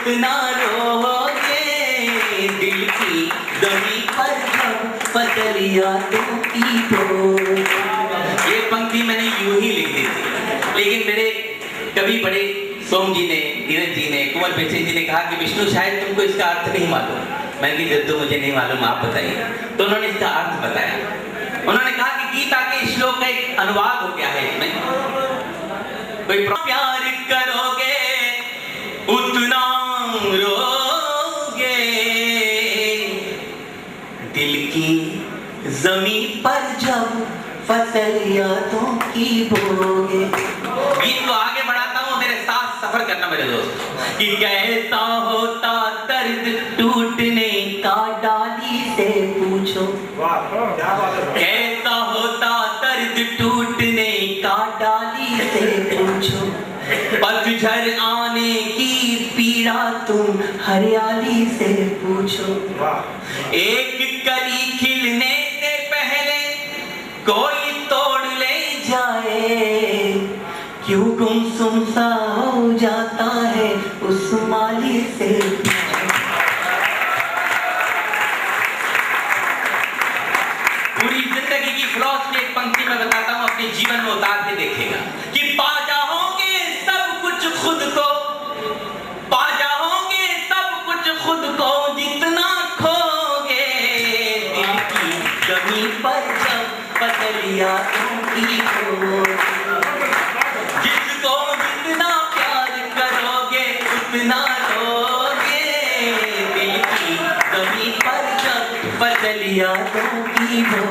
उतना रोगे, दिल की गमी पर जब पतलिया टूटी तो। ये पंक्ति मैंने यूं ही लिख दी थी, लेकिन मेरे कवि बड़े सोम जी ने, धीरज जी ने, कुंवर बेचन जी ने कहा कि विष्णु शायद तुमको इसका अर्थ नहीं मालूम। मैंने कहा तो मुझे नहीं मालूम, आप बताइए। तो उन्होंने इसका अर्थ बताया। उन्होंने कहा कि गीता के श्लोक का एक अनुवाद हो गया है इसमें, कोई प्यार करोगे उतना रोगे, दिल की जमीन पर जब फसल यादों की बोगे। गीत को आगे बढ़ाता हूँ, मेरे साथ सफर करना मेरे दोस्त, कि कैसा होता दर्द टूटने का डाली से पूछो, कैसा होता दर्द टूटने का डाली से पूछो, पतझड़ आने की पीड़ा तुम हरियाली से पूछो, एक कली खिलने से पहले कोई तोड़ ले जाए, क्यों गुमसुम सा हो जाता है उस माली से। पूरी जिंदगी की फिलॉसफी एक पंक्ति में बताता हूं, अपने जीवन में उतार के देखेगा कि पा जाओगे सब कुछ खुद को, पा जाओगे सब कुछ खुद को जितना खोगे, दिल की गमी पर जब पतलिया टूटी हो, जिसको जितना प्यार करोगे उतना रोगे, दिल की गमी पर जब पतलिया टूटी हो।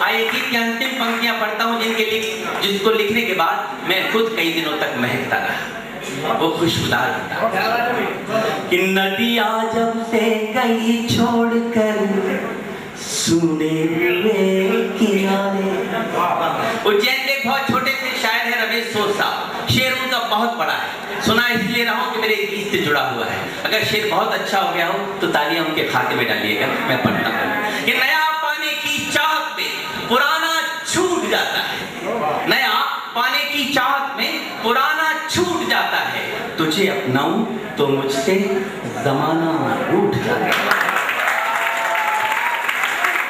आइए गीत की अंतिम पंक्तियां पढ़ता हूं, जिसको लिखने के बाद मैं खुद कई दिनों तक महकता रहा, वो खुशबूदार था कि नदियां जब से गई छोड़कर सुने हुए किनारे। उज्जैन के बहुत छोटे से शायर है रमेश सोच साहब, शेर उनका बहुत बड़ा है, सुना इसलिए रहा हूं कि मेरे गीत से जुड़ा हुआ है। अगर शेर बहुत अच्छा हो गया हो तो तालियां उनके खाते में डालिएगा, मैं पढ़ता हूं कि नया पाने की चाहत में पुराना छूट जाता है, नया पाने की चाहत में पुराना छूट जाता है, तुझे अपनाऊं तो मुझसे जमाना रूठ जाता है।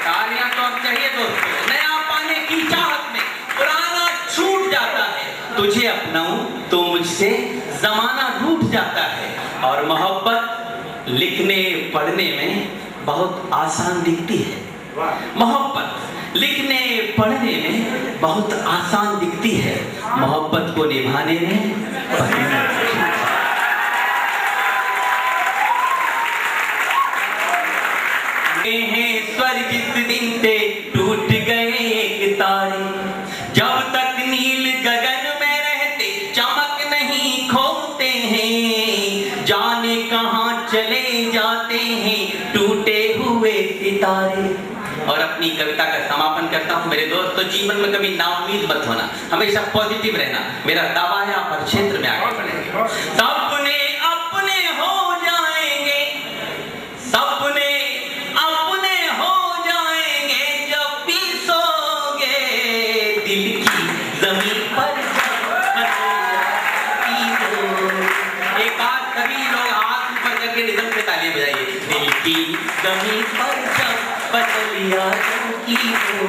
तालियां तो अब चाहिए दोस्तों। नया पाने की चाहत में पुराना छूट जाता है, तुझे अपनाऊं तो मुझसे जमाना रूठ जाता है, और मोहब्बत लिखने पढ़ने में बहुत आसान दिखती है, मोहब्बत लिखने पढ़ने में बहुत आसान दिखती है, मोहब्बत को निभाने में स्वर्ग जिस दिन से टूट गए एक तारे, जब तक नील गगन में रहते चमक नहीं खोते हैं, जाने कहां चले जाते हैं टूटे हुए सितारे। और अपनी कविता का समापन करता हूं मेरे दोस्त, तो जीवन में कभी नाउम्मीद मत होना, हमेशा पॉजिटिव रहना, मेरा दावा है आप हर क्षेत्र में आगे बढ़ेंगे। सपने अपने हो जाएंगे, सपने अपने हो जाएंगे जब भी सोगे, दिल की जमीन पर एक बार सभी लोग हाथ ऊपर करके रिदम से तालियां बजाइए। दिल की जमीन पर जब पतलिया की हो,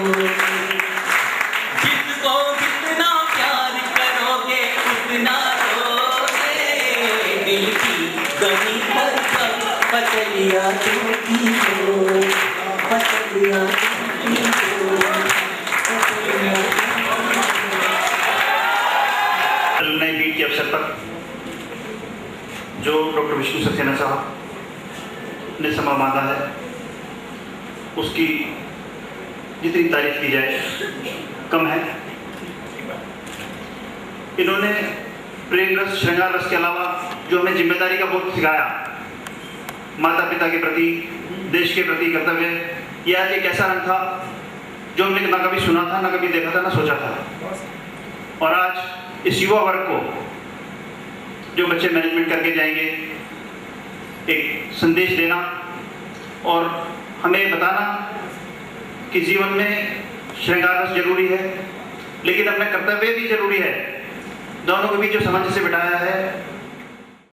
जिसको जितना प्यार करोगे उतना रोगे, दिल की जमीन पर जब पतलिया की हो, पतलिया की हो, नए बीट के अवसर पर जो डॉक्टर विष्णु सक्सेना साहब ने समा बांधा है, उसकी जितनी तारीफ की जाए कम है। इन्होंने प्रेम रस, श्रृंगार रस के अलावा जो हमें जिम्मेदारी का बोध सिखाया, माता पिता के प्रति, देश के प्रति कर्तव्य, यह आज एक ऐसा रंग था जो हमने ना कभी सुना था, ना कभी देखा था, ना सोचा था। और आज इस युवा वर्ग को, जो बच्चे मैनेजमेंट करके जाएंगे, एक संदेश देना और हमें बताना कि जीवन में श्रृंगार रस जरूरी है, लेकिन अपना कर्तव्य भी जरूरी है। दोनों के बीच जो सामंजस्य बिठाया है